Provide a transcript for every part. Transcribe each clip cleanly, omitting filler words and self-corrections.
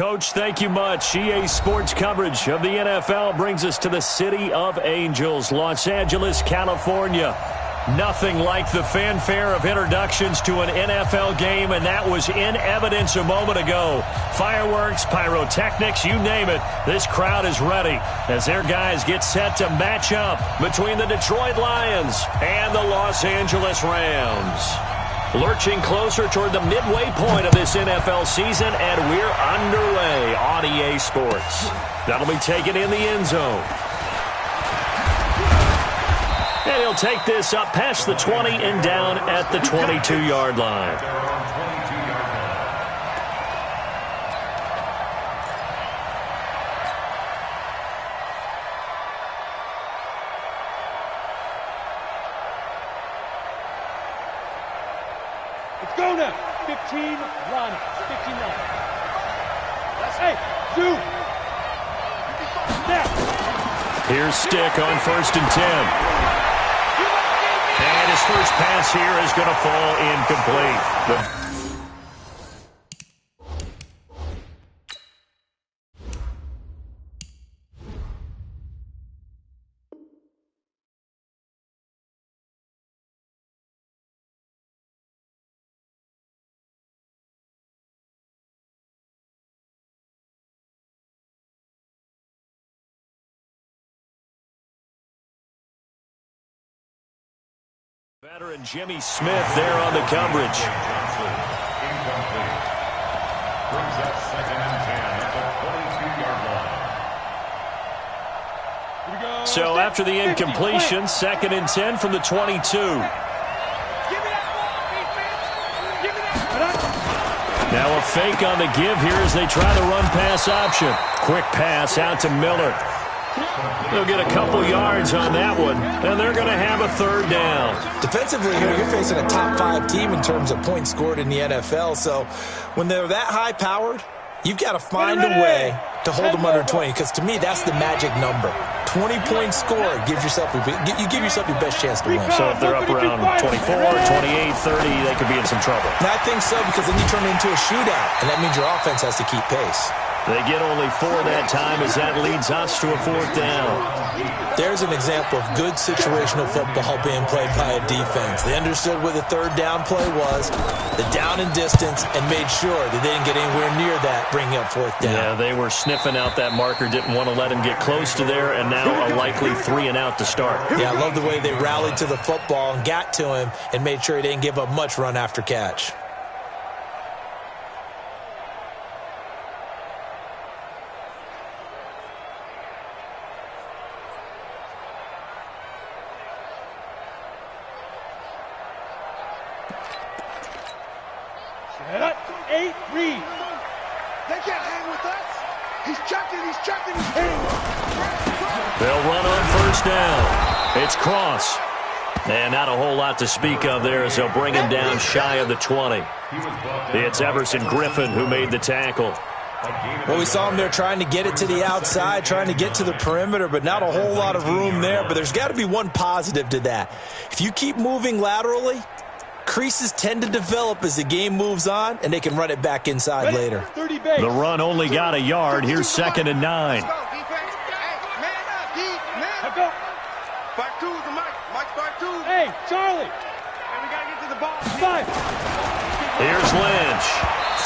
Coach, thank you much. EA Sports coverage of the NFL brings us to the City of Angels, Los Angeles, California. Nothing like the fanfare of introductions to an NFL game, and that was in evidence a moment ago. Fireworks, pyrotechnics, you name it. This crowd is ready as their guys get set to match up between the Detroit Lions and the Los Angeles Rams. Lurching closer toward the midway point of this NFL season, and we're underway on EA Sports. That'll be taken in the end zone. And he'll take this up past the 20 and down at the 22-yard line. Let's go now. 15, run. 15, run. Hey, do. Now. Here's Stick on 1st and 10. And his first pass here is going to fall incomplete. Veteran Jimmy Smith there on the coverage. So after the incompletion, 2nd and 10 from the 22. Now a fake on the give here as they try the run-pass option. Quick pass out to Miller. They'll get a couple yards on that one, and they're going to have a 3rd down. Defensively here, you're facing a top 5 team in terms of points scored in the NFL, so when they're that high-powered, you've got to find a way to hold them under 20, because to me, that's the magic number. 20 points scored, you give yourself your best chance to win. So if they're up around 24, 28, 30, they could be in some trouble. And I think so, because then you turn it into a shootout, and that means your offense has to keep pace. They get only 4 that time as that leads us to a 4th down. There's an example of good situational football being played by a defense. They understood where the 3rd down play was, the down and distance, and made sure that they didn't get anywhere near that, bringing up 4th down. Yeah, they were sniffing out that marker, didn't want to let him get close to there, and now a likely 3 and out to start. Yeah, I love the way they rallied to the football and got to him and made sure he didn't give up much run after catch. Set up. 8, read. They can't hang with us. He's checking, he's hitting. They'll run on 1st down. It's Cross. And not a whole lot to speak of there as they'll bring him down shy of the 20. It's Everson Griffin who made the tackle. Well, we saw him there trying to get it to the outside, trying to get to the perimeter, but not a whole lot of room there. But there's got to be one positive to that. If you keep moving laterally, creases tend to develop as the game moves on, and they can run it back inside later. The run only got a yard. Here's 2nd and 9. Hey, Charlie. We got to get to the ball. 5. Here's Lynch.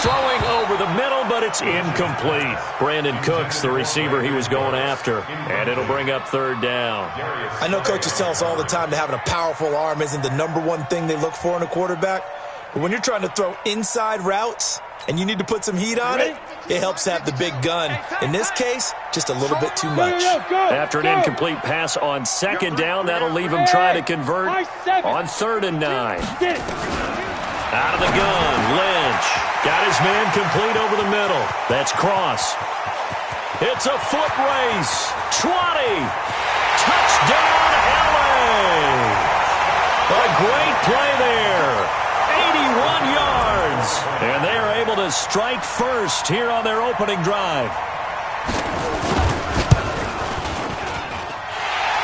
Throwing over the middle, but it's incomplete. Brandon Cooks, the receiver he was going after, and it'll bring up 3rd down. I know coaches tell us all the time that having a powerful arm isn't the #1 thing they look for in a quarterback, but when you're trying to throw inside routes and you need to put some heat on it, it helps to have the big gun. In this case, just a little bit too much. After an incomplete pass on 2nd down, that'll leave him trying to convert on 3rd and 9. Out of the gun, Lynch. Got his man complete over the middle. That's Cross. It's a foot race. 20. Touchdown, LA. A great play there. 81 yards. And they are able to strike first here on their opening drive.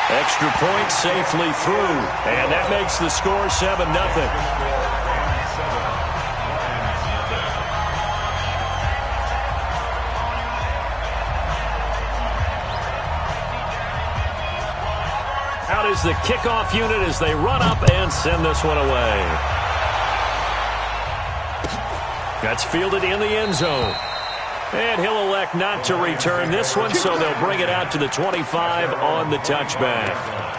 Extra point safely through. And that makes the score 7-0. Out is the kickoff unit as they run up and send this one away. That's fielded in the end zone. And he'll elect not to return this one, so they'll bring it out to the 25 on the touchback.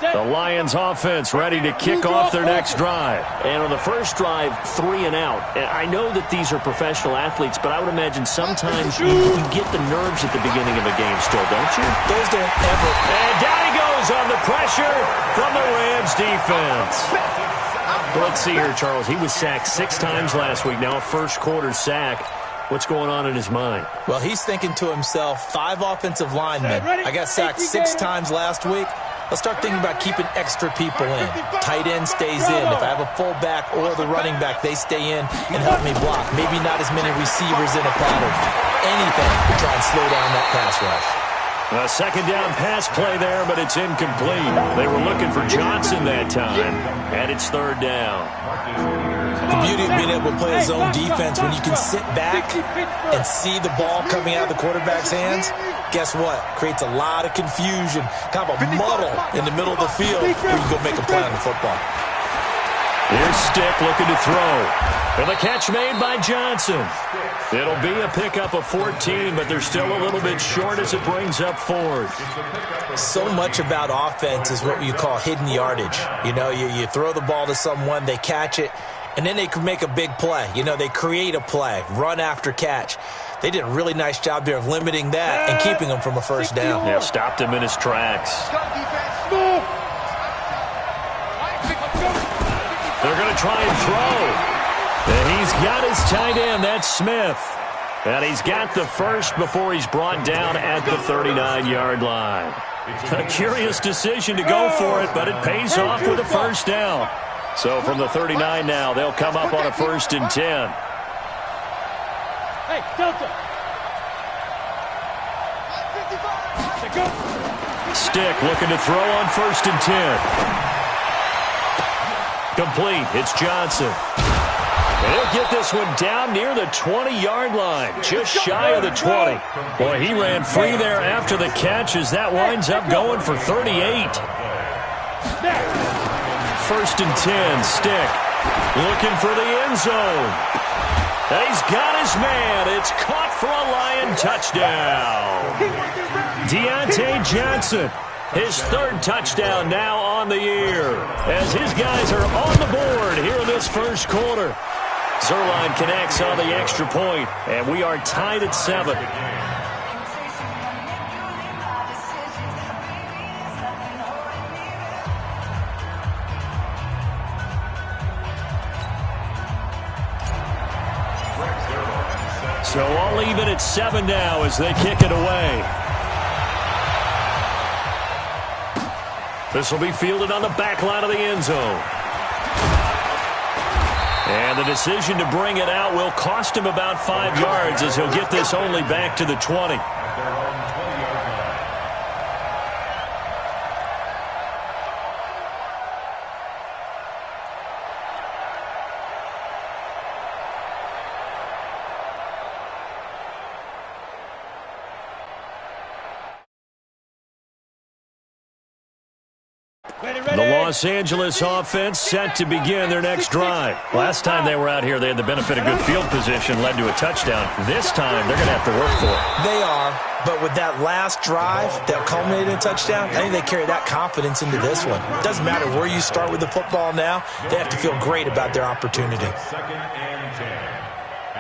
The Lions offense ready to kick off their next drive. And on the first drive, 3 and out. And I know that these are professional athletes, but I would imagine sometimes you get the nerves at the beginning of a game still, don't you? Those don't ever. And down he goes on the pressure from the Rams defense. Let's see here, Charles. He was sacked 6 times last week. Now a first quarter sack. What's going on in his mind? Well, he's thinking to himself, 5 offensive linemen. I got sacked 6 times last week. Let's start thinking about keeping extra people in. Tight end stays in. If I have a fullback or the running back, they stay in and help me block. Maybe not as many receivers in a pattern. Anything to try and slow down that pass rush. A second down pass play there, but it's incomplete. They were looking for Johnson that time, and it's third down. The beauty of being able to play a zone defense when you can sit back and see the ball coming out of the quarterback's hands, guess what? Creates a lot of confusion, kind of a muddle in the middle of the field where you go make a play on the football. Here's Stick looking to throw. And the catch made by Johnson. It'll be a pickup of 14, but they're still a little bit short as it brings up 4th. So much about offense is what you call hidden yardage. You know, you throw the ball to someone, they catch it, and then they can make a big play. You know, they create a play, run after catch. They did a really nice job there of limiting that and keeping him from a first down. Yeah, stopped him in his tracks. They're going to try and throw. And he's got his tight end. That's Smith. And he's got the first before he's brought down at the 39-yard line. A curious decision to go for it, but it pays off with a first down. So from the 39 now, they'll come up on a 1st and 10. Hey, Delta. Stick looking to throw on 1st and 10. Complete. It's Johnson. And he'll get this one down near the 20-yard line, just shy of the 20. Boy, he ran free there after the catch as that winds up going for 38. 1st and 10, Stick looking for the end zone. And he's got his man. It's caught for a Lion touchdown. Deontay Johnson, his 3rd touchdown now on the year, as his guys are on the board here in this first quarter. Zuerlein connects on the extra point, and we are tied at 7. So all even at 7 now as they kick it away. This will be fielded on the back line of the end zone. And the decision to bring it out will cost him about 5 yards as he'll get this only back to the 20. The Los Angeles offense set to begin their next drive. Last time they were out here, they had the benefit of good field position, led to a touchdown. This time, they're going to have to work for it. They are, but with that last drive that culminated in a touchdown, I think they carry that confidence into this one. It doesn't matter where you start with the football now. They have to feel great about their opportunity. 2nd and 10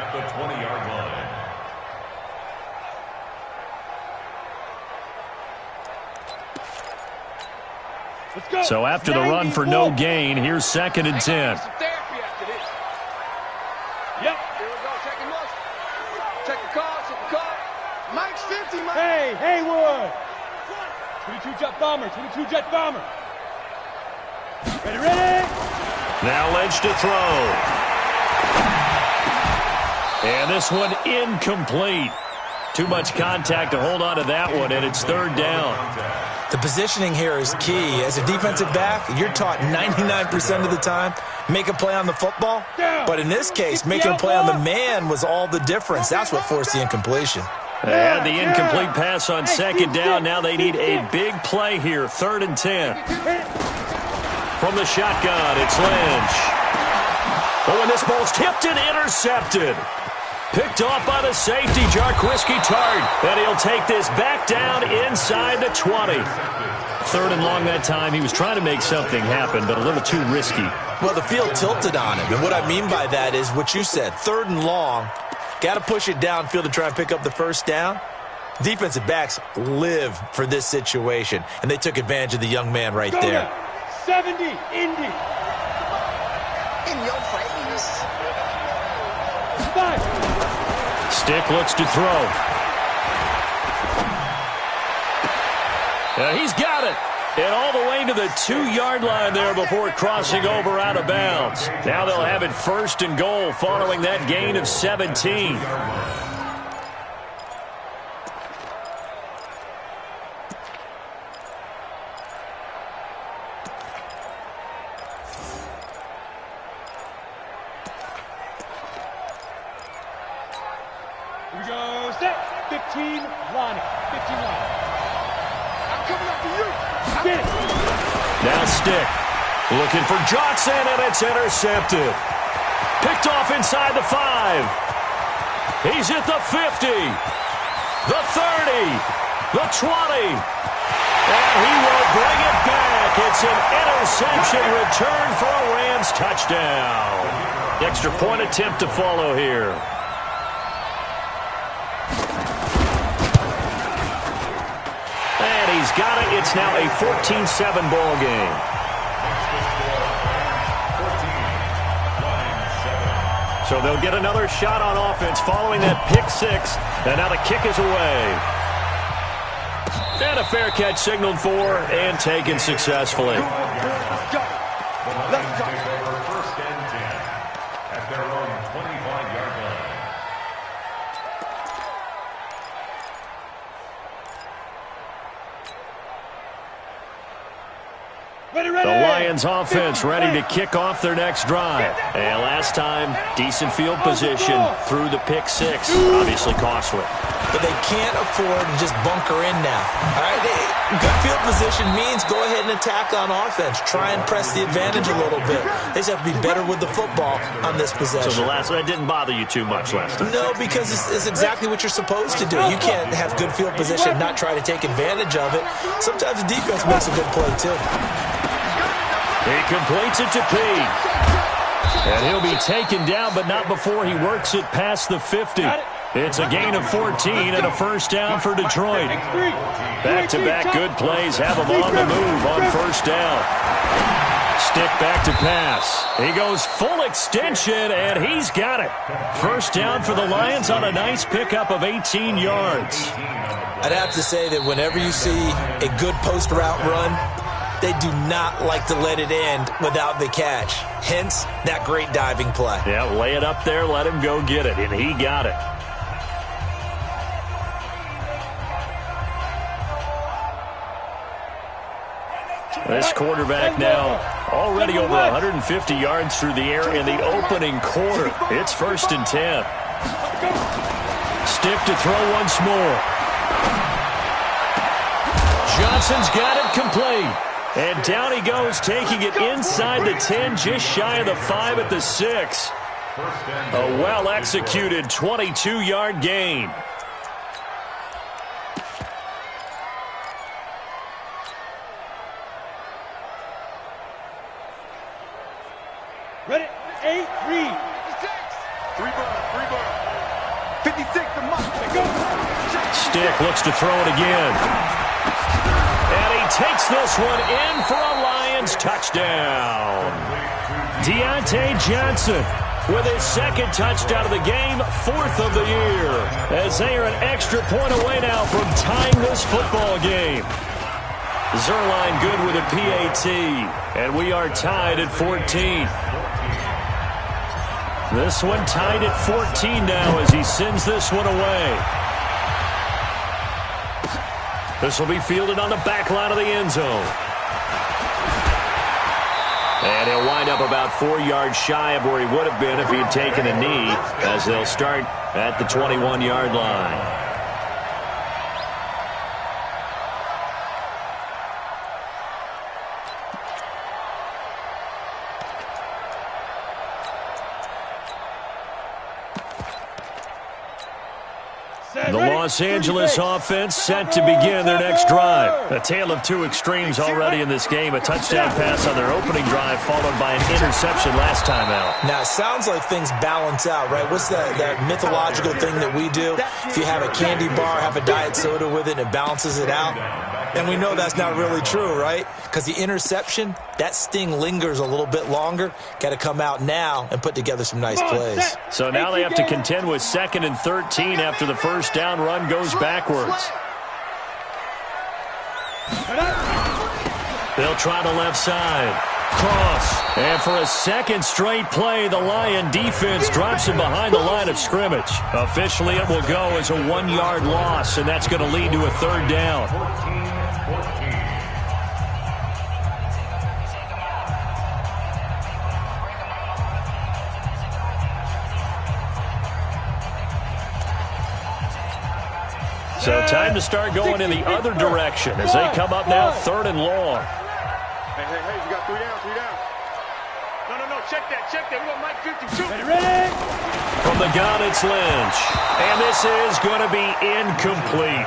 at the 20-yard line. So after the run for no gain, here's 2nd and 10. Yep. Here we go. Check him out. Check the call. Check the call. Mike's 50, Mike. Hey, Haywood. 22 jet bomber. 22 jet bomber. Ready. Now Ledge to throw. This one incomplete. Too much contact to hold on to that one, and it's third down. The positioning here is key. As a defensive back, you're taught 99% of the time, make a play on the football. But in this case, making a play on the man was all the difference. That's what forced the incompletion. They had the incomplete pass on second down. Now they need a big play here, 3rd and 10. From the shotgun, it's Lynch. Oh, and this ball's tipped and intercepted. Picked off by the safety, Jarquiski Tart. And he'll take this back down inside the 20. 3rd and long that time. He was trying to make something happen, but a little too risky. Well, the field tilted on him. And what I mean by that is what you said. 3rd and long. Got to push it downfield to try and pick up the first down. Defensive backs live for this situation. And they took advantage of the young man right there. 70, Indy. In your face. 5. Stick looks to throw. He's got it. And all the way to the 2-yard line there before crossing over out of bounds. Now they'll have it 1st and goal following that gain of 17. Here we go, set. 15, line. 15 line. I'm coming up to you. Get it. Now Stick looking for Johnson, and it's intercepted. Picked off inside the 5. He's at the 50, the 30, the 20. And he will bring it back. It's an interception return for a Rams touchdown. Extra point attempt to follow here. And he's got it. It's now a 14-7 ball game. So they'll get another shot on offense following that pick 6. And now the kick is away. And a fair catch signaled for and taken successfully. Let's go. Let's go. First and 10 at their own 25-yard line. Ready. The Lions offense ready to kick off their next drive. And last time, decent field position through the pick 6. Obviously costly. But they can't afford to just bunker in now. All right, good field position means go ahead and attack on offense. Try and press the advantage a little bit. They just have to be better with the football on this possession. So that didn't bother you too much last time? No, because it's exactly what you're supposed to do. You can't have good field position and not try to take advantage of it. Sometimes the defense makes a good play, too. He completes it to Pete. And he'll be taken down, but not before he works it past the 50. It's a gain of 14 and a first down for Detroit. Back-to-back good plays have him on the move on first down. Stick back to pass. He goes full extension, and he's got it. First down for the Lions on a nice pickup of 18 yards. I'd have to say that whenever you see a good post route run, they do not like to let it end without the catch. Hence, that great diving play. Yeah, lay it up there, let him go get it, and he got it. This quarterback now already over 150 yards through the air in the opening quarter. It's 1st and 10. Stick to throw once more. Johnson's got it complete. And down he goes, taking it inside the 10, just shy of the 5 at the 6. A well-executed 22-yard gain. Ready. 8, read. 3 burn. 56 to Mike. Go. Stick looks to throw it again. And he takes this one in for a Lions touchdown. Deontay Johnson with his 2nd touchdown of the game, 4th of the year. As they are an extra point away now from tying this football game. Zuerlein good with a PAT. And we are tied at 14. This one tied at 14 now as he sends this one away. This will be fielded on the back line of the end zone. And he'll wind up about 4 yards shy of where he would have been if he had taken a knee, as they'll start at the 21-yard line. The Los Angeles offense set to begin their next drive. A tale of two extremes already in this game. A touchdown pass on their opening drive followed by an interception last time out. Now, it sounds like things balance out, right? What's that mythological thing that we do? If you have a candy bar, have a diet soda with it, and it balances it out. And we know that's not really true, right? Because the interception, that sting lingers a little bit longer. Got to come out now and put together some nice plays. So now they have to contend with 2nd and 13 after the first down run goes backwards. They'll try the left side. Cross. And for a second straight play, the Lion defense drops him behind the line of scrimmage. Officially, it will go as a 1-yard loss, and that's going to lead to a 3rd down. So time to start going in the other direction as they come up now 3rd and long. Hey, you got 3 down, 3 down. No, check that. We got Mike 52. Ready? From the gun, it's Lynch. And this is going to be incomplete.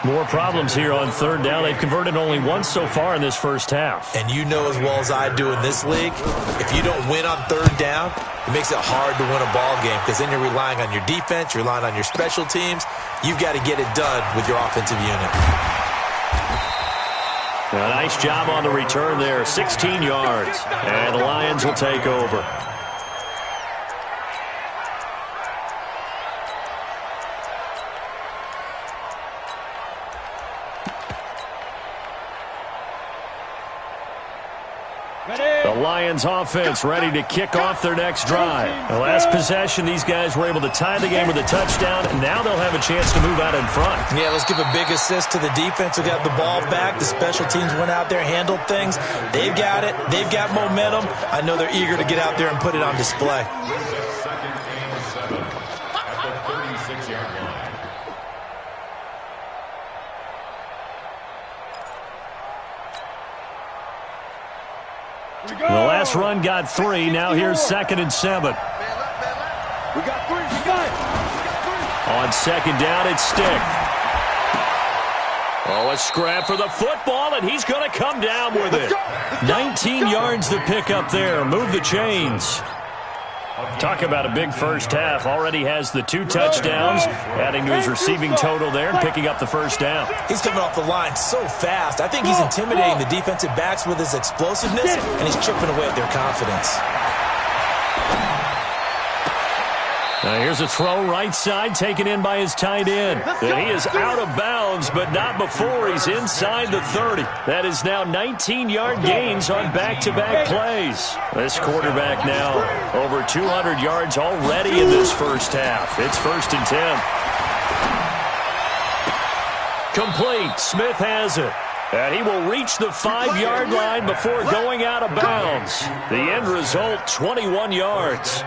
More problems here on 3rd down. They've converted only once so far in this first half. And you know as well as I do in this league, if you don't win on 3rd down, it makes it hard to win a ball game because then you're relying on your defense, you're relying on your special teams. You've got to get it done with your offensive unit. A nice job on the return there, 16 yards. And the Lions will take over. The Lions offense ready to kick off their next drive. The last possession, these guys were able to tie the game with a touchdown, and now they'll have a chance to move out in front. Yeah, let's give a big assist to the defense who got the ball back. The special teams went out there, handled things. They've got it. They've got momentum. I know they're eager to get out there and put it on display. 2nd and 7 at the 36-yard line. The last run got 3. Now here's 2nd and 7. We got 3. We got it. On 2nd down, it's Stick. Oh, a scrap for the football, and he's going to come down with it. 19 yards to pick up there. Move the chains. Talk about a big first half. Already has the 2 touchdowns, adding to his receiving total there and picking up the first down. He's coming off the line so fast. I think he's intimidating the defensive backs with his explosiveness, and he's chipping away at their confidence. Now here's a throw right side taken in by his tight end. And he is out of bounds, but not before he's inside the 30. That is now 19-yard gains on back-to-back plays. This quarterback now over 200 yards already in this first half. It's 1st and 10. Complete. Smith has it. And he will reach the 5-yard line before going out of bounds. The end result, 21 yards.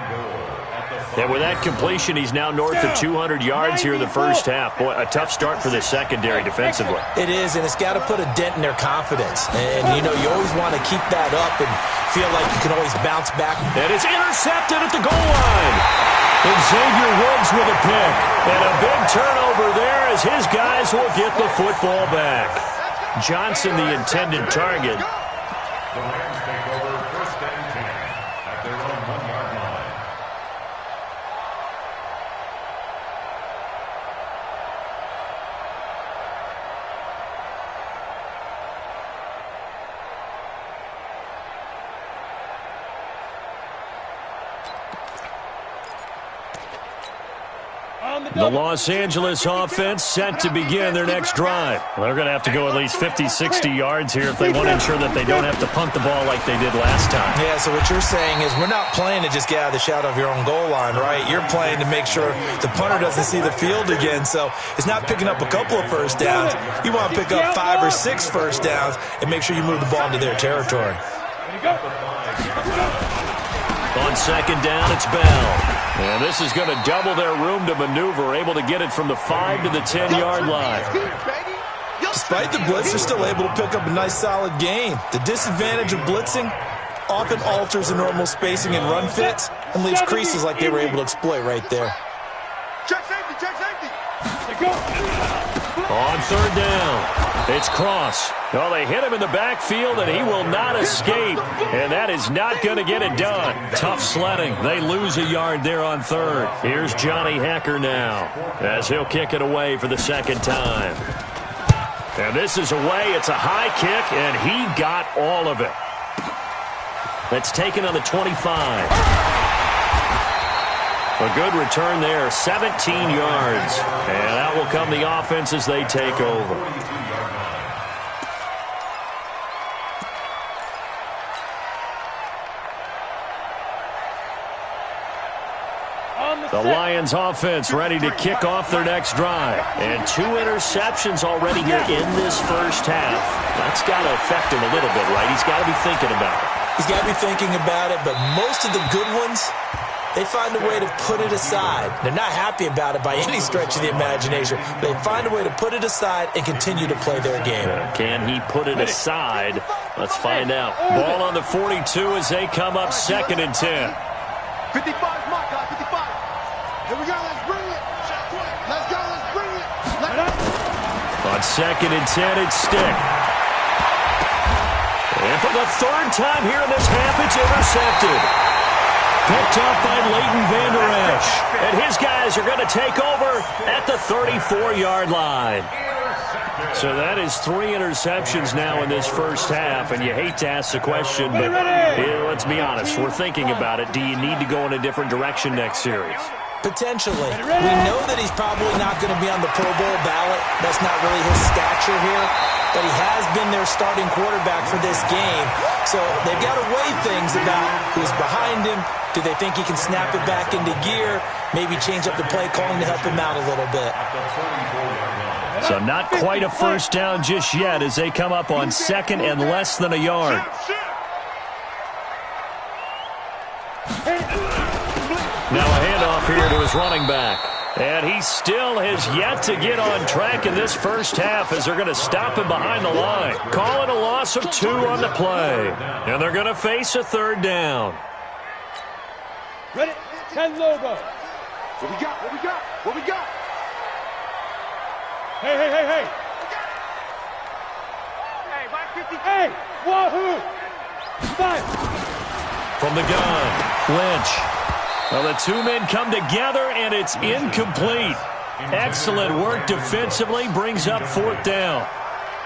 And with that completion, he's now north of 200 yards here in the first half. Boy, a tough start for the secondary defensively. It is, and it's got to put a dent in their confidence. And, you know, you always want to keep that up and feel like you can always bounce back. And it's intercepted at the goal line. And Xavier Woods with a pick. And a big turnover there as his guys will get the football back. Johnson, the intended target. The Rams take over 1st and 10 at their own 1-yard line. The Los Angeles offense set to begin their next drive. Well, they're going to have to go at least 50, 60 yards here if they want to ensure that they don't have to punt the ball like they did last time. Yeah, so what you're saying is we're not playing to just get out of the shadow of your own goal line, right? You're playing to make sure the punter doesn't see the field again. So it's not picking up a couple of first downs. You want to pick up 5 or 6 first downs and make sure you move the ball into their territory. On second down, it's Bell. And this is going to double their room to maneuver, able to get it from the 5 to the 10-yard line. Despite the blitz, they're still able to pick up a nice, solid gain. The disadvantage of blitzing often alters the normal spacing and run fits and leaves creases like they were able to exploit right there. Check safety, check safety. On third down, it's Cross. Well, they hit him in the backfield, and he will not escape. And that is not going to get it done. Tough sledding. They lose a yard there on third. Here's Johnny Hekker now as he'll kick it away for the second time. And this is away. It's a high kick, and he got all of it. That's taken on the 25. A good return there, 17 yards. And out will come the offense as they take over. The Lions offense ready to kick off their next drive. And 2 interceptions already here in this first half. That's got to affect him a little bit, right? He's got to be thinking about it. He's got to be thinking about it, but most of the good ones, they find a way to put it aside. They're not happy about it by any stretch of the imagination. They find a way to put it aside and continue to play their game. Can he put it aside? Let's find out. Ball on the 42 as they come up second and 10. 55 my guy, 55. Here we go, let's bring it. Let's go, let's bring it. On second and 10, it's Stick. And for the third time here in this half, it's intercepted. Picked up by Leighton Vander Esch. And his guys are going to take over at the 34-yard line. So that is 3 interceptions now in this first half, and you hate to ask the question, but let's be honest, we're thinking about it. Do you need to go in a different direction next series? Potentially. We know that he's probably not going to be on the Pro Bowl ballot. That's not really his stature here, but he has been their starting quarterback for this game. So they've got to weigh things about who's behind him. Do they think he can snap it back into gear? Maybe change up the play calling to help him out a little bit. So not quite a first down just yet as they come up on second and less than a yard. Now a handoff here to his running back. And he still has yet to get on track in this first half as they're going to stop him behind the line. Call it a loss of 2 on the play. And they're going to face a third down. Ready? 10 logo. What we got? What we got? What we got? Hey, hey, hey, hey. Hey, by 50. Hey, wahoo. 5. From the gun, Lynch. Well, the 2 men come together, and it's incomplete. Excellent work defensively, brings up 4th down.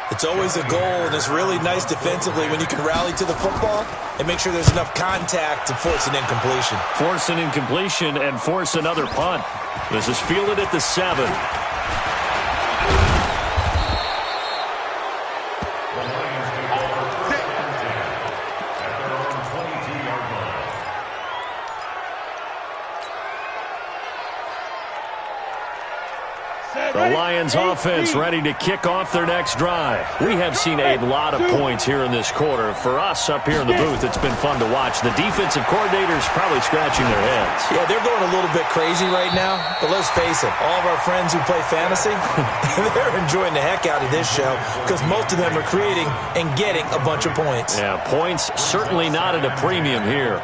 It's always a goal, and it's really nice defensively when you can rally to the football and make sure there's enough contact to force an incompletion. Force an incompletion and force another punt. This is fielded at the 7. The Lions offense ready to kick off their next drive. We have seen a lot of points here in this quarter. For us up here in the booth, it's been fun to watch. The defensive coordinators probably scratching their heads. Yeah, they're going a little bit crazy right now, but let's face it, all of our friends who play fantasy, they're enjoying the heck out of this show because most of them are creating and getting a bunch of points. Yeah, points certainly not at a premium here.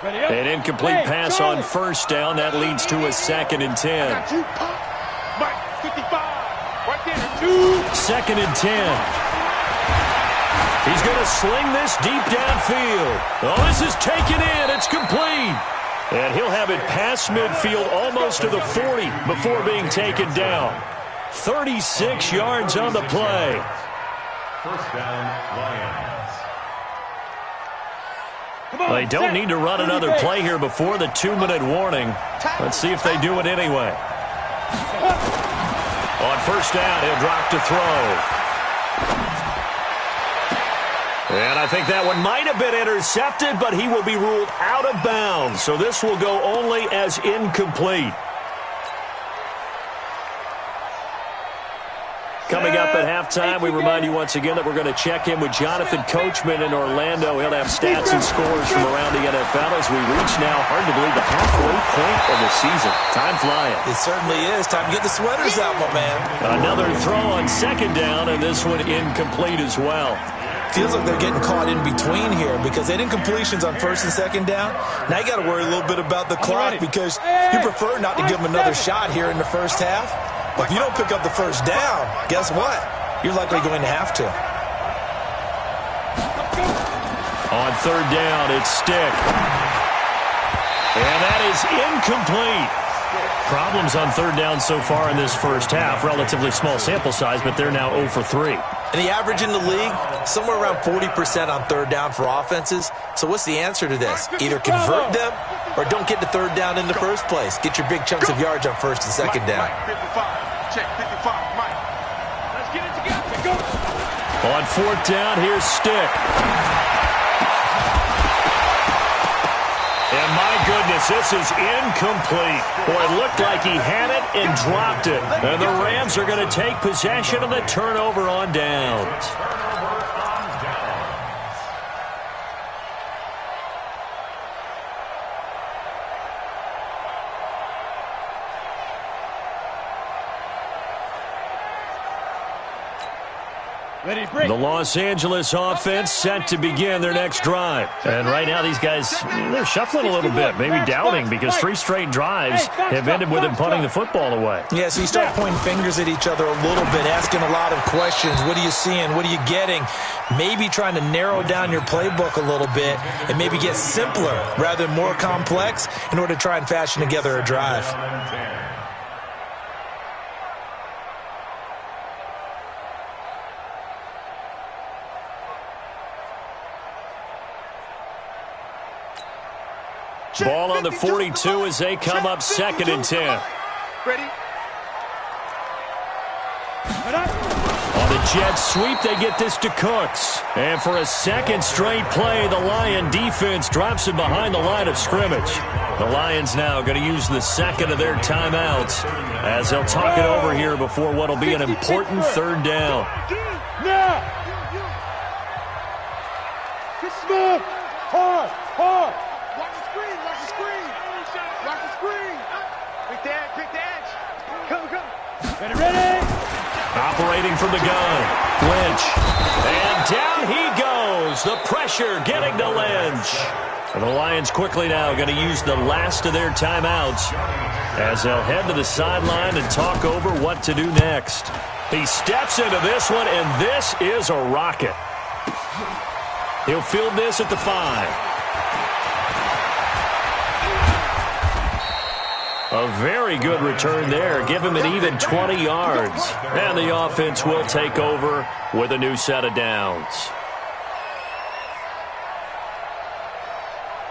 An incomplete pass on first down. That leads to a 2nd and 10. Mike, 55. Right there. 2nd and 10. He's going to sling this deep downfield. Oh, this is taken in. It's complete. And he'll have it past midfield almost to the 40 before being taken down. 36 yards on the play. First down, Lions. They don't need to run another play here before the 2-minute warning. Let's see if they do it anyway. On first down, he'll drop to throw. And I think that one might have been intercepted, but he will be ruled out of bounds. So this will go only as incomplete. Coming up at halftime, we remind you once again that we're going to check in with Jonathan Coachman in Orlando. He'll have stats and scores from around the NFL as we reach now, hard to believe, the halfway point of the season. Time flying. It certainly is. Time to get the sweaters out, my man. Another throw on second down, and this one incomplete as well. Feels like they're getting caught in between here because they did incompletions on first and second down. Now you got to worry a little bit about the clock because you prefer not to give them another shot here in the first half. But if you don't pick up the first down, guess what? You're likely going to have to. On third down, it's Stick. And that is incomplete. Problems on third down so far in this first half. Relatively small sample size, but they're now 0 for 3. And the average in the league, somewhere around 40% on third down for offenses. So what's the answer to this? Either convert them or don't get to third down in the first place. Get your big chunks of yards on first and second down. Check 55, Mike. Let's get it together. Go. On fourth down, here's Stick. And my goodness, this is incomplete. Boy, it looked like he had it and dropped it. And the Rams are going to take possession of the turnover on downs. The Los Angeles offense set to begin their next drive. And right now these guys, they're shuffling a little bit, maybe doubting because 3 straight drives have ended with them punting the football away. Yeah, so you start pointing fingers at each other a little bit, asking a lot of questions. What are you seeing? What are you getting? Maybe trying to narrow down your playbook a little bit and maybe get simpler rather than more complex in order to try and fashion together a drive. Ball on the 42 as they come up 2nd and 10. Ready? On the jet sweep, they get this to Cooks. And for a second straight play, the Lion defense drops it behind the line of scrimmage. The Lions now going to use the second of their timeouts as they'll talk it over here before what will be an important third down. Now. Get smooth. Hard. Hard. Watch the screen. Watch the screen. Watch the screen. Quick the edge. Quick the edge. Come. Ready. Operating from the gun, Lynch. And down he goes. The pressure getting to Lynch. And the Lions quickly now going to use the last of their timeouts as they'll head to the sideline and talk over what to do next. He steps into this one, and this is a rocket. He'll field this at the 5. A very good return there. Give him an even 20 yards. And the offense will take over with a new set of downs.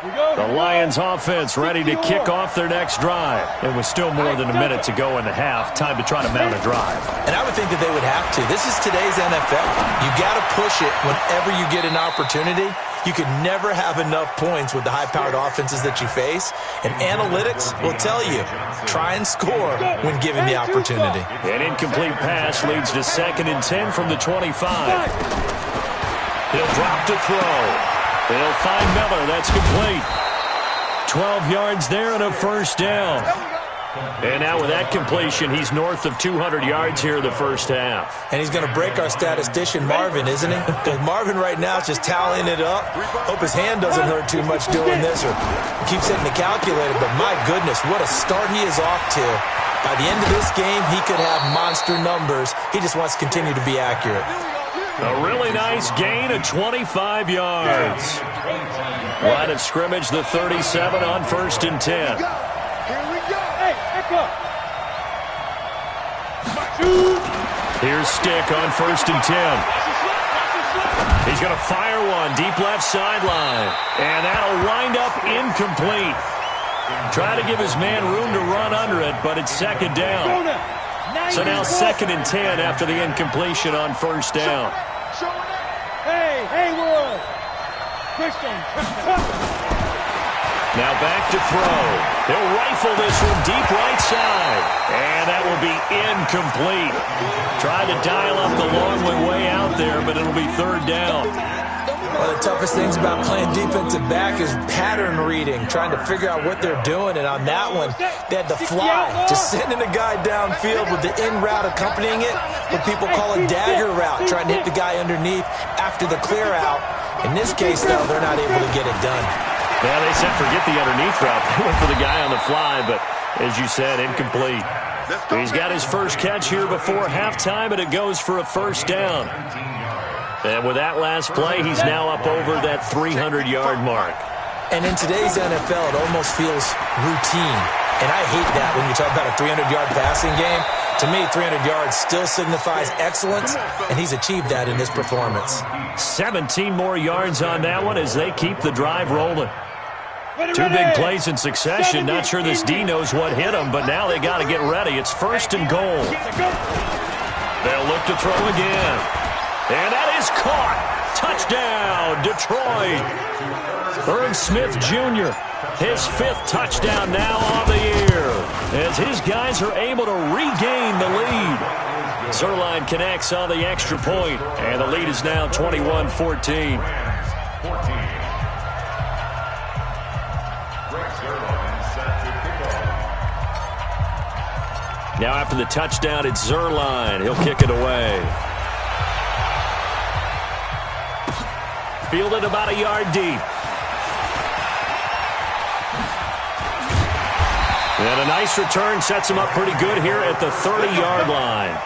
The Lions offense ready to kick off their next drive. It was still more than a minute to go in the half. Time to try to mount a drive. And I would think that they would have to. This is today's NFL. You got to push it whenever you get an opportunity. You could never have enough points with the high-powered offenses that you face. And analytics will tell you, try and score when given the opportunity. An incomplete pass leads to 2nd and 10 from the 25. He'll drop to throw. They'll find Miller. That's complete. 12 yards there and a first down. And now with that completion, he's north of 200 yards here in the first half. And he's going to break our statistician, Marvin, isn't he? Because Marvin right now is just tallying it up. Hope his hand doesn't hurt too much doing this or keeps hitting the calculator. But my goodness, what a start he is off to. By the end of this game, he could have monster numbers. He just wants to continue to be accurate. A really nice gain of 25 yards. Line of scrimmage, the 37 on 1st and 10. Here's Stick on 1st and 10. He's going to fire one deep left sideline. And that'll wind up incomplete. Try to give his man room to run under it, but it's second down. So now 2nd and 10 after the incompletion on first down. Hey, Haywood. Christian. Now back to throw. He'll rifle this one deep right side. And that will be incomplete. Tried to dial up the long way out there, but it'll be 3rd down. One of the toughest things about playing defensive back is pattern reading, trying to figure out what they're doing. And on that one, they had to fly, just sending a guy downfield with the in route accompanying it, what people call a dagger route, trying to hit the guy underneath after the clear out. In this case, though, they're not able to get it done. Yeah, they said forget the underneath route. They went for the guy on the fly, but as you said, incomplete. He's got his first catch here before halftime, and it goes for a 1st down. And with that last play, he's now up over that 300-yard mark. And in today's NFL, it almost feels routine. And I hate that when you talk about a 300-yard passing game. To me, 300 yards still signifies excellence, and he's achieved that in this performance. 17 more yards on that one as they keep the drive rolling. 2 big plays in succession. Not sure this D knows what hit him, but now they got to get ready. It's 1st and goal. They'll look to throw again. And that is caught. Touchdown, Detroit. Irv Smith Jr., his 5th touchdown now on the year, as his guys are able to regain the lead. Zuerlein connects on the extra point, and the lead is now 21-14. Now after the touchdown, it's Zuerlein. He'll kick it away. Fielded about a yard deep. And a nice return sets him up pretty good here at the 30-yard line.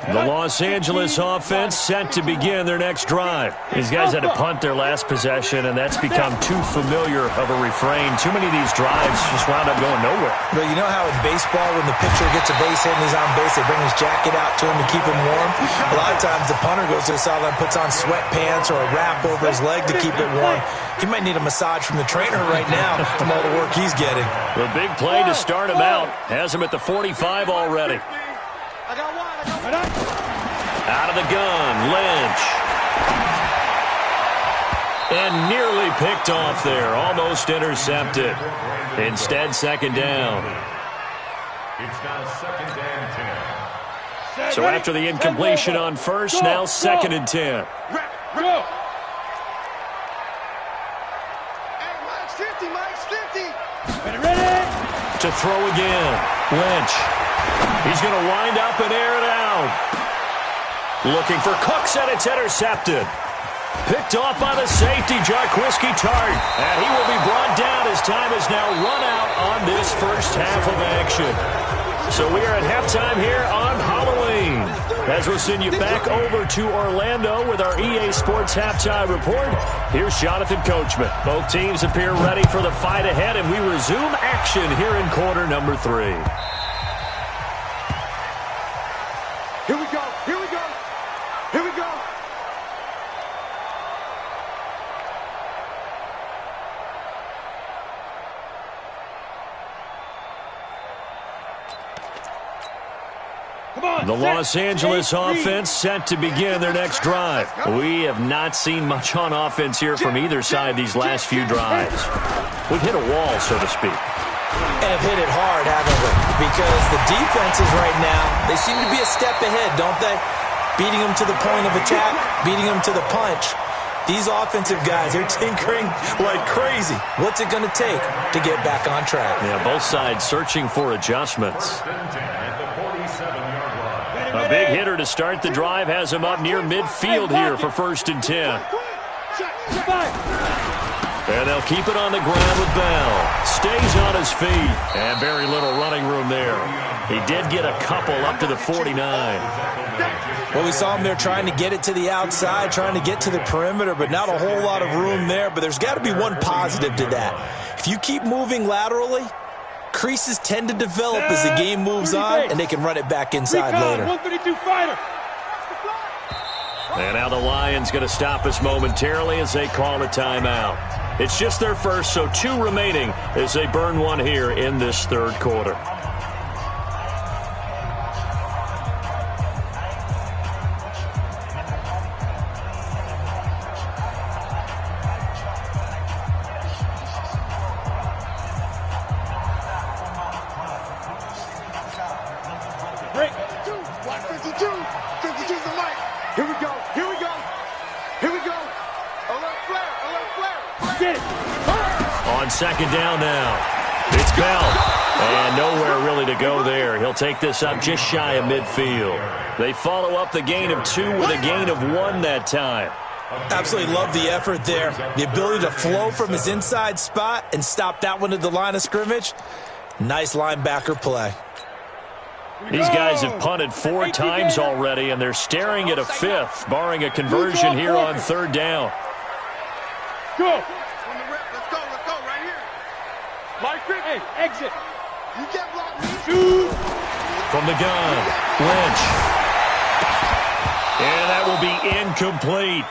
The Los Angeles offense set to begin their next drive. These guys had to punt their last possession, and that's become too familiar of a refrain. Too many of these drives just wound up going nowhere. But you know how in baseball, when the pitcher gets a base hit and he's on base, they bring his jacket out to him to keep him warm? A lot of times the punter goes to the sideline, puts on sweatpants or a wrap over his leg to keep it warm. He might need a massage from the trainer right now from all the work he's getting. The big play to start him out has him at the 45 already. Out of the gun, Lynch. And nearly picked off there. Almost intercepted. Instead, 2nd down. It's now 2nd and 10. So after the incompletion on first, now 2nd and 10. Go. To throw again, Lynch. He's going to wind up and air it out. Looking for Cooks, and it's intercepted. Picked off by the safety, Jaquiski Tartt. And he will be brought down as time is now run out on this first half of action. So we are at halftime here on Halloween. As we'll send you back over to Orlando with our EA Sports Halftime Report, here's Jonathan Coachman. Both teams appear ready for the fight ahead, and we resume action here in quarter number 3. Here we go. Here we go. Here we go. The Los Angeles offense set to begin their next drive. We have not seen much on offense here from either side these last few drives. We've hit a wall, so to speak. And have hit it hard, haven't we? Because the defenses right now, they seem to be a step ahead, don't they? Beating them to the point of attack, beating them to the punch. These offensive guys, they're tinkering like crazy. What's it going to take to get back on track? Yeah, both sides searching for adjustments. A big hitter to start the drive has him up near midfield here for 1st and 10. And they'll keep it on the ground with Bell. Stays on his feet. And very little running room there. He did get a couple up to the 49. Well, we saw him there trying to get it to the outside, trying to get to the perimeter, but not a whole lot of room there. But there's got to be one positive to that. If you keep moving laterally, creases tend to develop as the game moves on, and they can run it back inside later. 132 fighter. And now the Lions going to stop us momentarily as they call a timeout. It's just their first, so 2 remaining as they burn one here in this third quarter. Break. 152. 52's the light. Here we go. Here we go. Here we go. Alert flare. Alert flare. Get it. On second down now, it's Bell. And nowhere really to go there. He'll take this up just shy of midfield. They follow up the gain of 2 with a gain of 1 that time. Absolutely love the effort there. The ability to flow from his inside spot and stop that one at the line of scrimmage. Nice linebacker play. These guys have punted 4 times already, and they're staring at a 5th, barring a conversion here on third down. Go. On the rep. Let's go. Let's go. Right here. Light grip. Hey, exit. You can't block me. Shoot. From the gun, Lynch. And that will be incomplete.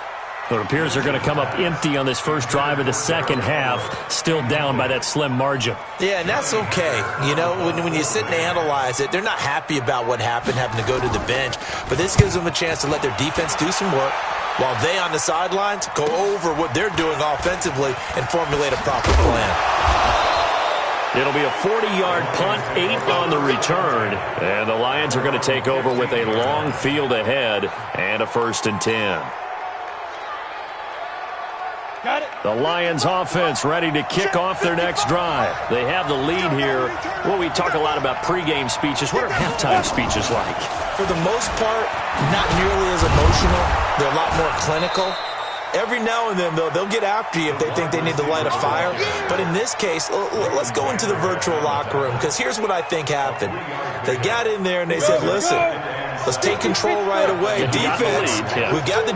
It appears they're going to come up empty on this first drive of the second half, still down by that slim margin. Yeah, and that's okay. You know, when you sit and analyze it, they're not happy about what happened, having to go to the bench. But this gives them a chance to let their defense do some work while they on the sidelines go over what they're doing offensively and formulate a proper plan. It'll be a 40-yard punt, 8 on the return. And the Lions are going to take over with a long field ahead and a 1st and 10. Got it. The Lions offense ready to kick off their next drive. They have the lead here. Well, we talk a lot about pregame speeches. What are halftime speeches like? For the most part, not nearly as emotional. They're a lot more clinical. Every now and then, though, they'll get after you if they think they need to light a fire. But in this case, let's go into the virtual locker room, because here's what I think happened. They got in there and they said, listen, let's take control right away. Defense, we got the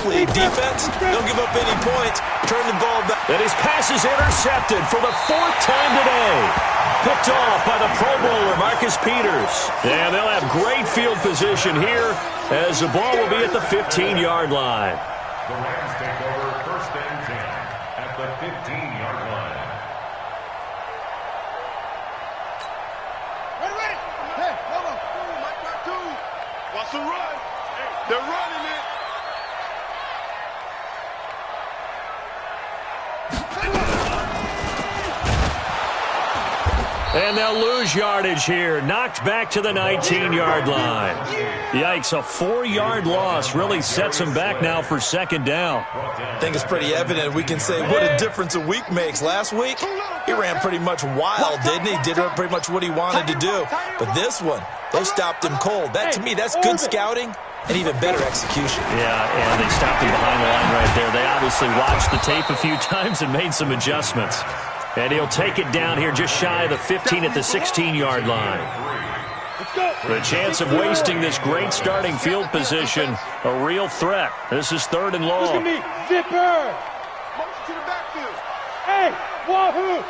lead. Defense, don't give up any points. Turn the ball back. And his pass is intercepted for the 4th time today. Picked off by the Pro Bowler, Marcus Peters. And they'll have great field position here as the ball will be at the 15-yard line. The Rams take over 1st and 10 at the 15-yard line. Ready. Hey, hold on. Mike Mark 2. Watch the run. They're running it. And they'll lose yardage here. Knocked back to the 19-yard line. Yikes, a 4-yard loss really sets them back now for second down. I think it's pretty evident. We can say what a difference a week makes. Last week, he ran pretty much wild, didn't he? Did pretty much what he wanted to do. But this one, they stopped him cold. That, to me, that's good scouting and even better execution. Yeah, and they stopped him behind the line right there. They obviously watched the tape a few times and made some adjustments. And he'll take it down here just shy of the 15 at the 16-yard line. The chance of wasting this great starting field position, a real threat. This is 3rd and long. Look at me, zipper. Motion to the backfield. Hey, wahoo.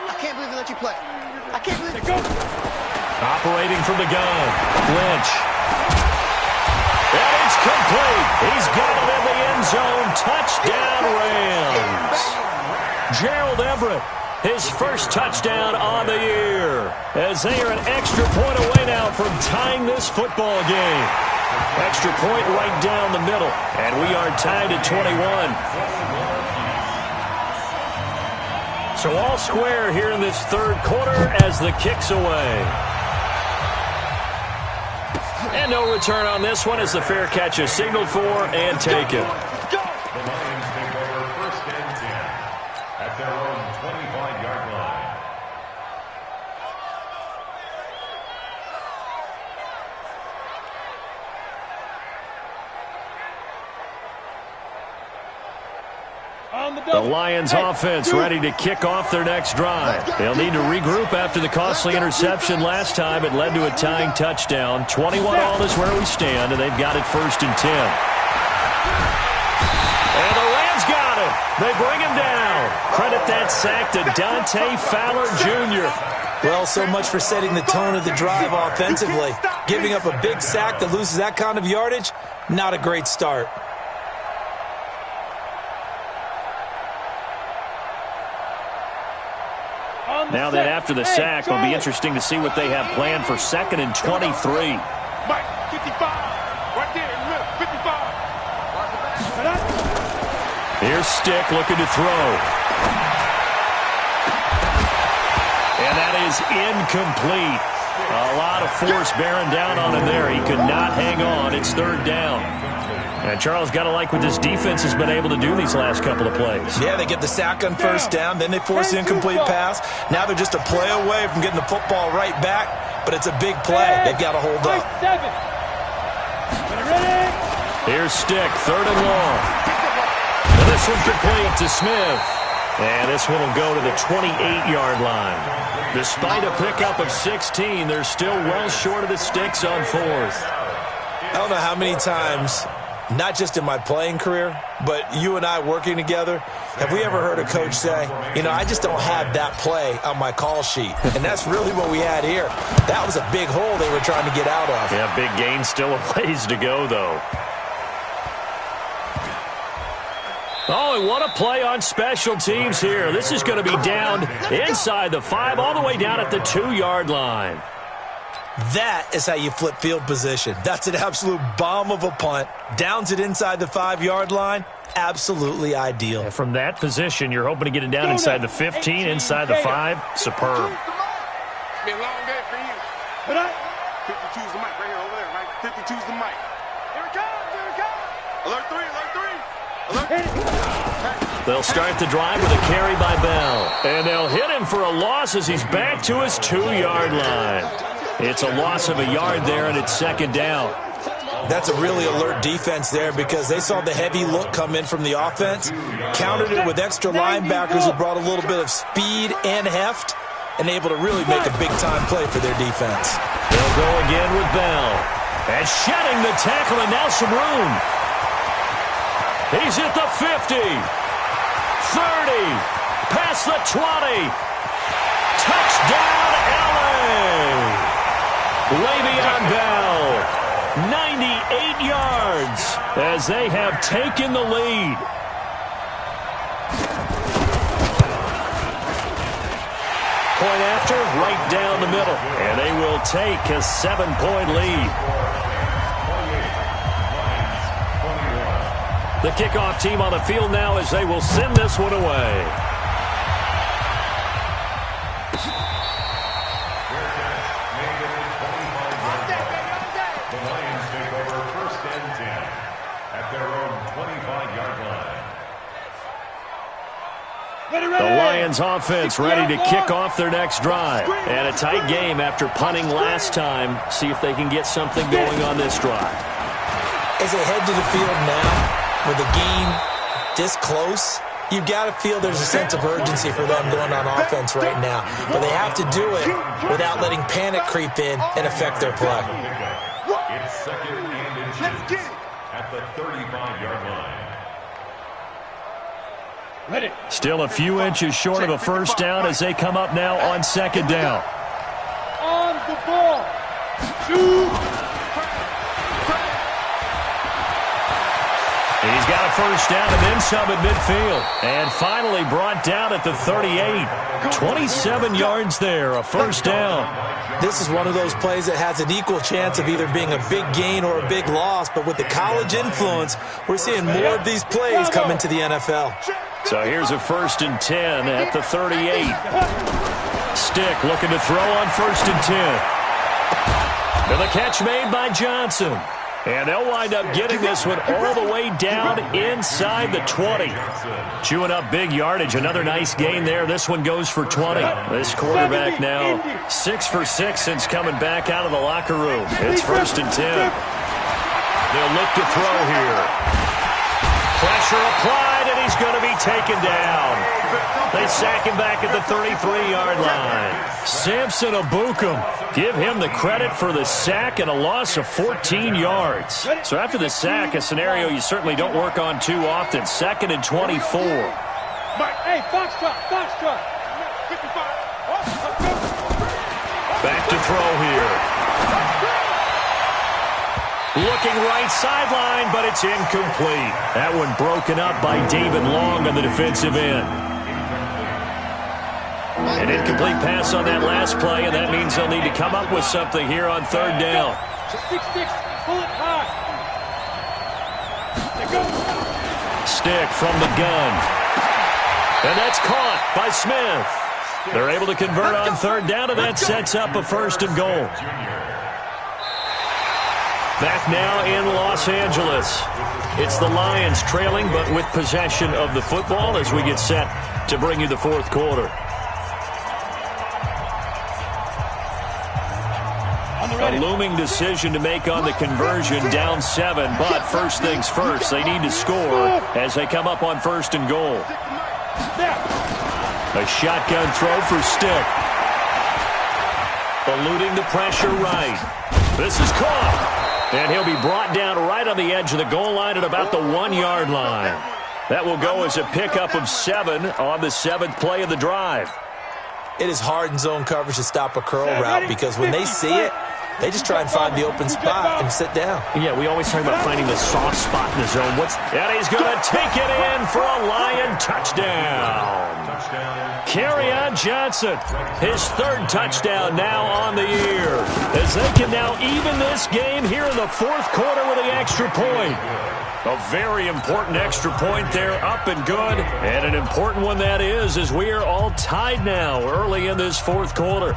I can't believe they let you play. I can't believe it. Go. Operating from the gun, Lynch. And it's complete. He's got it in the end zone. Touchdown, Rams. Gerald Everett, his first touchdown on the year, as they are an extra point away now from tying this football game. Extra point right down the middle, and we are tied at 21. So all square here in this third quarter as the kick's away. And no return on this one as the fair catch is signaled for and taken. The Lions take over 1st and 10 at their own 25-yard line. The Lions offense ready to kick off their next drive. They'll need to regroup after the costly interception last time. It led to a tying touchdown. 21-all is where we stand, and they've got it 1st and 10. And the Rams got it. They bring him down. Credit that sack to Dante Fowler Jr. Well, so much for setting the tone of the drive offensively. Giving up a big sack that loses that kind of yardage, not a great start. Now that after the sack, it'll be interesting to see what they have planned for 2nd and 23. Mike, 55. Right there in the middle, 55. Here's Stick looking to throw. And that is incomplete. A lot of force bearing down on him there. He could not hang on. It's 3rd down. And Charles, got to like what this defense has been able to do these last couple of plays. Yeah, they get the sack on 1st down, then they force the incomplete pass. Now they're just a play away from getting the football right back, but it's a big play. They've got to hold up. Here's Stick, 3rd and long. And this one complete to Smith. And this one will go to the 28-yard line. Despite a pickup of 16, they're still well short of the sticks on 4th. I don't know how many times, not just in my playing career, but you and I working together, have we ever heard a coach say, you know, I just don't have that play on my call sheet. And that's really what we had here. That was a big hole they were trying to get out of. Yeah, big gain, still a ways to go, though. Oh, and what a play on special teams here. This is going to be down inside the 5, all the way down at the 2-yard line. That is how you flip field position. That's an absolute bomb of a punt. Downs it inside the 5-yard line. Absolutely ideal. And from that position, you're hoping to get it down inside the 15, inside the 5. Superb. Be a long day for you. 52's the mic right here over there, right? 52's the mic. Here it comes, here it comes. Alert 3, alert 3. Alert. They'll start the drive with a carry by Bell. And they'll hit him for a loss as he's back to his 2-yard line. It's a loss of a yard there, and it's 2nd down. That's a really alert defense there because they saw the heavy look come in from the offense, countered it with extra linebackers who brought a little bit of speed and heft, and able to really make a big-time play for their defense. They'll go again with Bell. And shedding the tackle, and now some room. He's at the 50. 30, past the 20, touchdown LA! Le'Veon Bell, 98 yards as they have taken the lead. Point after, right down the middle, and they will take a 7-point lead. The kickoff team on the field now as they will send this one away. The Lions take over 1st and 10 at their own 25-yard line. The Lions offense ready to kick off their next drive. And a tight game after punting last time. See if they can get something going on this drive. As they head to the field now, with the game this close, you've got to feel there's a sense of urgency for them going on offense right now. But they have to do it without letting panic creep in and affect their play. It's 2nd and inches at the 35-yard line. Still a few inches short of a 1st down as they come up now on 2nd down. On the ball. Shoot. He's got a 1st down and then some at midfield. And finally brought down at the 38. 27 yards there, a 1st down. This is one of those plays that has an equal chance of either being a big gain or a big loss. But with the college influence, we're seeing more of these plays come into the NFL. So here's a 1st and 10 at the 38. Stick looking to throw on 1st and 10. And the catch made by Johnson. And they'll wind up getting this one all the way down inside the 20. Chewing up big yardage. Another nice gain there. This one goes for 20. This quarterback now 6 for 6 since coming back out of the locker room. It's 1st and 10. They'll look to throw here. Pressure applied, and he's going to be taken down. They sack him back at the 33-yard line. Samson Ebukam, give him the credit for the sack and a loss of 14 yards. So after the sack, a scenario you certainly don't work on too often. 2nd and 24. Hey, Foxtrot, Foxtrot. 55. Back to throw here. Looking right sideline, but it's incomplete. That one broken up by David Long on the defensive end. An incomplete pass on that last play, and that means they'll need to come up with something here on 3rd down. 6-6, pull it high. Stick from the gun. And that's caught by Smith. They're able to convert on 3rd down, and that sets up a 1st and goal. Back now in Los Angeles. It's the Lions trailing, but with possession of the football as we get set to bring you the 4th quarter. A looming decision to make on the conversion, down 7, but first things first, they need to score as they come up on 1st and goal. A shotgun throw for Stick. Eluding the pressure right. This is caught. And he'll be brought down right on the edge of the goal line at about the 1-yard line. That will go as a pickup of 7 on the 7th play of the drive. It is hard in zone coverage to stop a curl route because when they see it, they just try and find the open spot and sit down. Yeah, we always talk about finding the soft spot in the zone. And he's going to take it in for a Lion touchdown. Kerryon Johnson, his 3rd touchdown now on the year, as they can now even this game here in the 4th quarter with the extra point. A very important extra point there, up and good, and an important one that is, as we are all tied now early in this 4th quarter.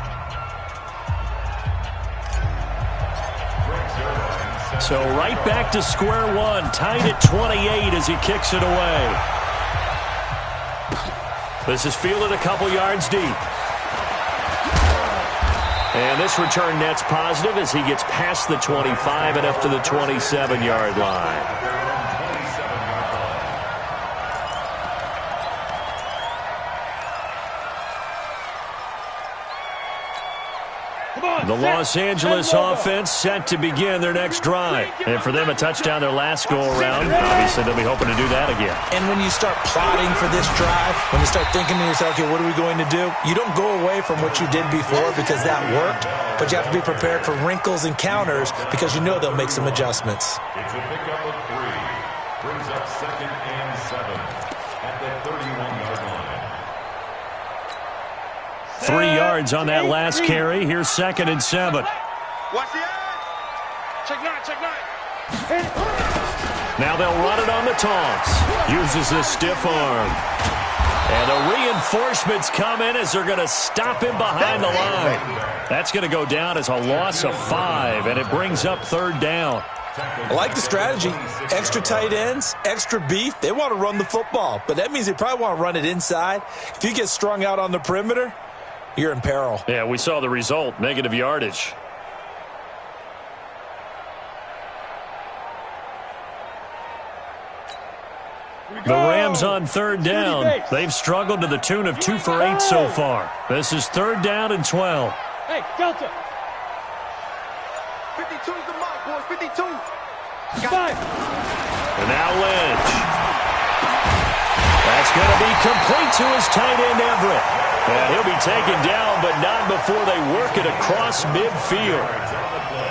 So right back to square one, tied at 28 as he kicks it away. This is fielded a couple yards deep. And this return net's positive as he gets past the 25 and up to the 27-yard line. The Los Angeles offense set to begin their next drive. And for them, a touchdown their last go-around. Obviously, they'll be hoping to do that again. And when you start plotting for this drive, when you start thinking to yourself, okay, what are we going to do? You don't go away from what you did before because that worked, but you have to be prepared for wrinkles and counters because you know they'll make some adjustments. It's a pickup of 3. Brings up 2nd and 7 at the 31-yard line. 3 yards on that last carry. Here's 2nd and 7. Watch the eye. Check 9, check 9. Now they'll run it on the toss. Uses the stiff arm. And the reinforcements come in as they're going to stop him behind the line. That's going to go down as a loss of 5, and it brings up 3rd down. I like the strategy. Extra tight ends, extra beef. They want to run the football, but that means they probably want to run it inside. If you get strung out on the perimeter, you're in peril. Yeah, we saw the result, negative yardage. The Rams on 3rd down. They've struggled to the tune of 2 for 8 so far. This is 3rd down and 12. Hey, Delta. 52's the mark, boys. 52. 5. And now Lynch. That's going to be complete to his tight end, Everett. And he'll be taken down, but not before they work it across midfield.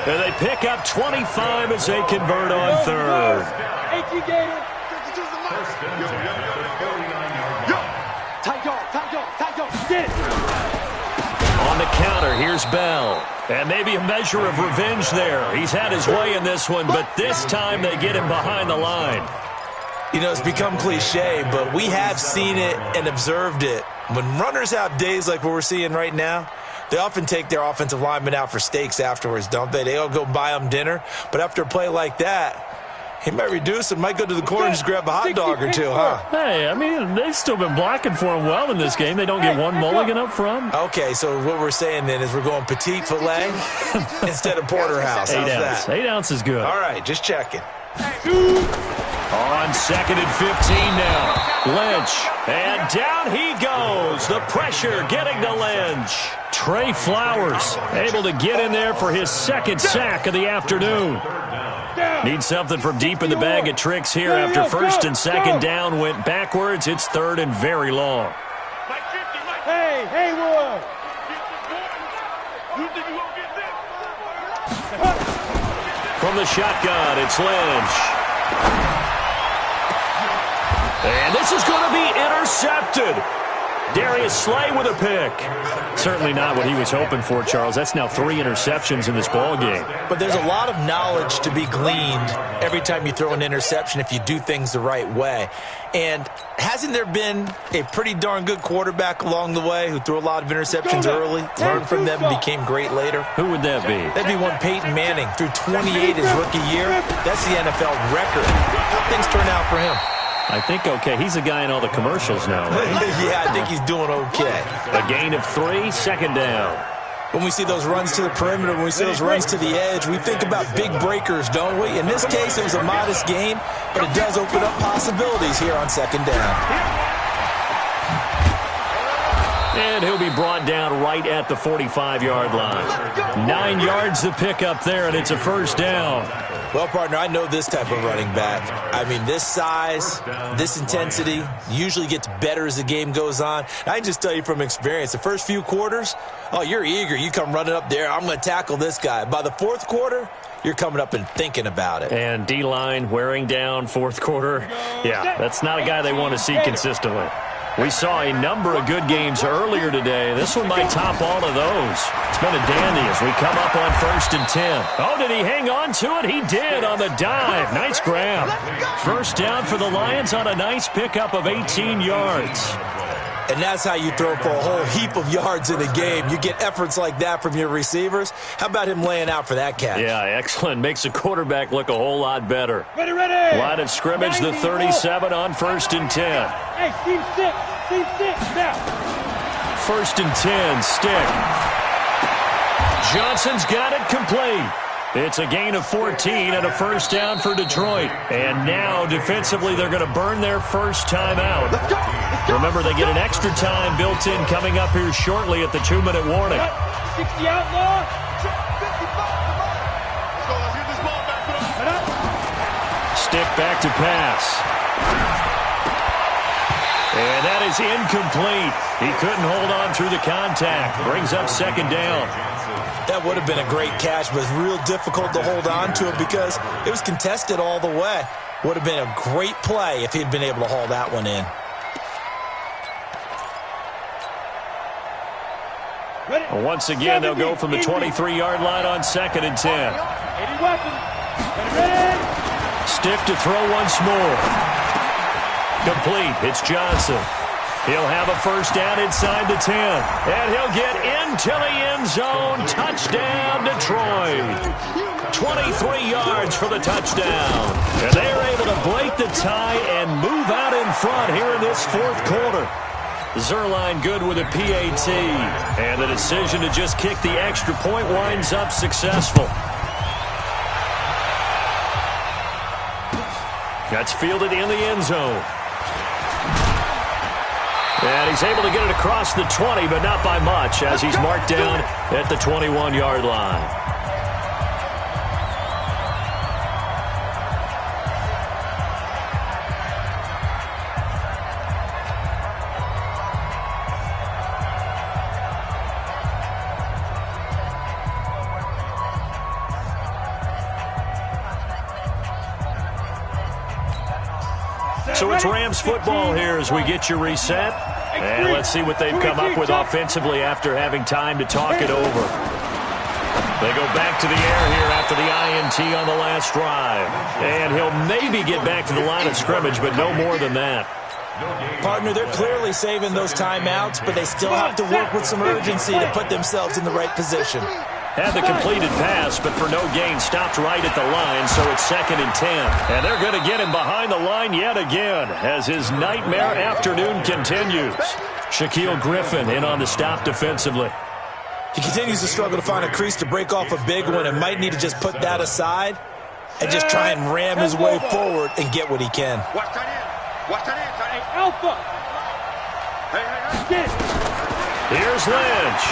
And they pick up 25 as they convert on 3rd. 18 Gator. 52's the mark. Tight dog. Get it. On the counter, here's Bell. And maybe a measure of revenge there. He's had his way in this one, but this time they get him behind the line. You know, it's become cliche, but we have seen it and observed it. When runners have days like what we're seeing right now, they often take their offensive linemen out for steaks afterwards, don't they? They all go buy them dinner. But after a play like that, he might reduce and might go to the corner and just grab a hot dog or two, huh? Hey, I mean, they've still been blocking for him well in this game. They don't get one mulligan up front. Okay, so what we're saying then is we're going petite filet instead of porterhouse. How's that? 8 ounces. 8 ounces is good. All right, just checking. On 2nd and 15 now. Lynch. And down he goes. The pressure getting to Lynch. Trey Flowers able to get in there for his 2nd sack of the afternoon. Need something from deep in the bag of tricks here after 1st and 2nd down went backwards. It's 3rd and very long. Hey, Haywood. From the shotgun, it's Lynch. And this is going to be intercepted. Darius Slay with a pick. Certainly not what he was hoping for, Charles. That's now 3 interceptions in this ball game. But there's a lot of knowledge to be gleaned every time you throw an interception if you do things the right way. And hasn't there been a pretty darn good quarterback along the way who threw a lot of interceptions early, learned from them, and became great later? Who would that be? That'd be one Peyton Manning. Threw 28 his rookie year. That's the NFL record. How things turn out for him? I think okay. He's a guy in all the commercials now, right? Yeah, I think he's doing okay. A gain of 3, 2nd down. When we see those runs to the perimeter, when we see those runs to the edge, we think about big breakers, don't we? In this case, it was a modest gain, but it does open up possibilities here on 2nd down. And he'll be brought down right at the 45-yard line. 9 yards to pick up there, and it's a 1st down. Well, partner, I know this type of running back. I mean, this size, this intensity usually gets better as the game goes on. I can just tell you from experience, the first few quarters, oh, you're eager. You come running up there, I'm going to tackle this guy. By the 4th quarter, you're coming up and thinking about it. And D-line wearing down 4th quarter. Yeah, that's not a guy they want to see consistently. We saw a number of good games earlier today. This one might top all of those. It's been a dandy as we come up on 1st and 10. Oh, did he hang on to it? He did on the dive. Nice grab. 1st down for the Lions on a nice pickup of 18 yards. And that's how you throw for a whole heap of yards in a game. You get efforts like that from your receivers. How about him laying out for that catch? Yeah, excellent. Makes the quarterback look a whole lot better. Ready, ready. Line of scrimmage, the 37 on 1st and 10. Hey, team 6, now. 1st and 10, Stick. Johnson's got it complete. It's a gain of 14 and a 1st down for Detroit. And now, defensively, they're going to burn their 1st time out. Remember, they get an extra time built in coming up here shortly at the 2-minute warning. 60 outlaw. Stick back to pass. And that is incomplete. He couldn't hold on through the contact. Brings up 2nd down. That would have been a great catch, but it's real difficult to hold on to it because it was contested all the way. Would have been a great play if he'd been able to haul that one in. Well, once again, they'll go from the 23-yard line on 2nd and 10. Stick to throw once more. Complete. It's Johnson. He'll have a 1st down inside the 10. And he'll get into the end zone. Touchdown, Detroit. 23 yards for the touchdown. And they're able to break the tie and move out in front here in this 4th quarter. Zuerlein good with a PAT. And the decision to just kick the extra point winds up successful. That's fielded in the end zone. And he's able to get it across the 20, but not by much, as he's marked down at the 21-yard line. So it's Rams football here as we get you reset. And let's see what they've come up with offensively after having time to talk it over. They go back to the air here after the INT on the last drive. And he'll maybe get back to the line of scrimmage, but no more than that. Partner, they're clearly saving those timeouts, but they still have to work with some urgency to put themselves in the right position. Had the completed pass, but for no gain, stopped right at the line, so it's 2nd and 10. And they're going to get him behind the line yet again as his nightmare afternoon continues. Shaquill Griffin in on the stop defensively. He continues to struggle to find a crease to break off a big one and might need to just put that aside. and just try and ram his way forward and get what he can. Watch that in. Watch that in. Hey, Alpha. Hey. Here's Lynch.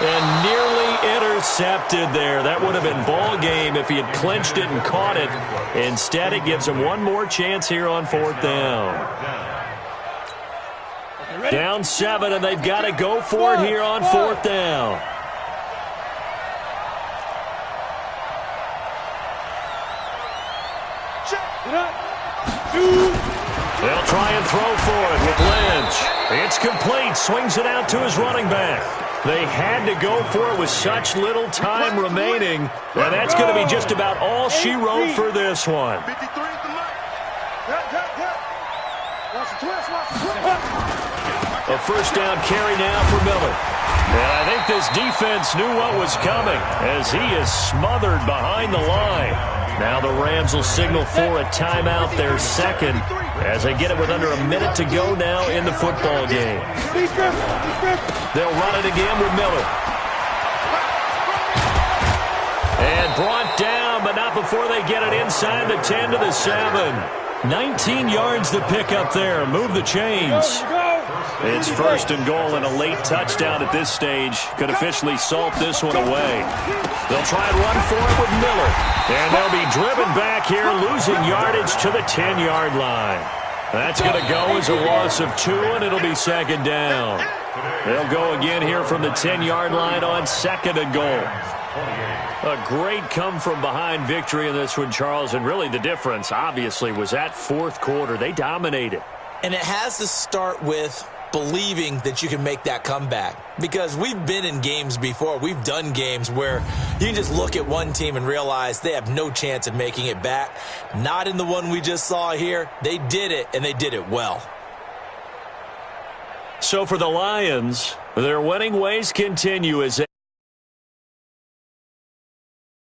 And nearly intercepted there. That would have been ball game if he had clinched it and caught it. Instead, it gives him one more chance here on 4th down. Down 7, and they've got to go for it here on 4th down. They'll try and throw for it with Lynch. It's complete. Swings it out to his running back. They had to go for it with such little time remaining. And that's going to be just about all she wrote for this one. 53 is the mic. A first down carry now for Miller. And I think this defense knew what was coming as he is smothered behind the line. Now the Rams will signal for a timeout, their second, as they get it with under a minute to go now in the football game. They'll run it again with Miller. And brought down, but not before they get it inside the 10 to the 7. 19 yards to pick up there. Move the chains. It's 1st and goal and a late touchdown at this stage. Could officially salt this one away. They'll try and run for it with Miller. And they'll be driven back here, losing yardage to the 10-yard line. That's going to go as a loss of 2, and it'll be 2nd down. They'll go again here from the 10-yard line on 2nd and goal. A great come-from-behind victory in this one, Charles, and really the difference, obviously, was that 4th quarter. They dominated. And it has to start with believing that you can make that comeback. Because we've been in games before. We've done games where you can just look at one team and realize they have no chance of making it back. Not in the one we just saw here. They did it, and they did it well. So for the Lions, their winning ways continue as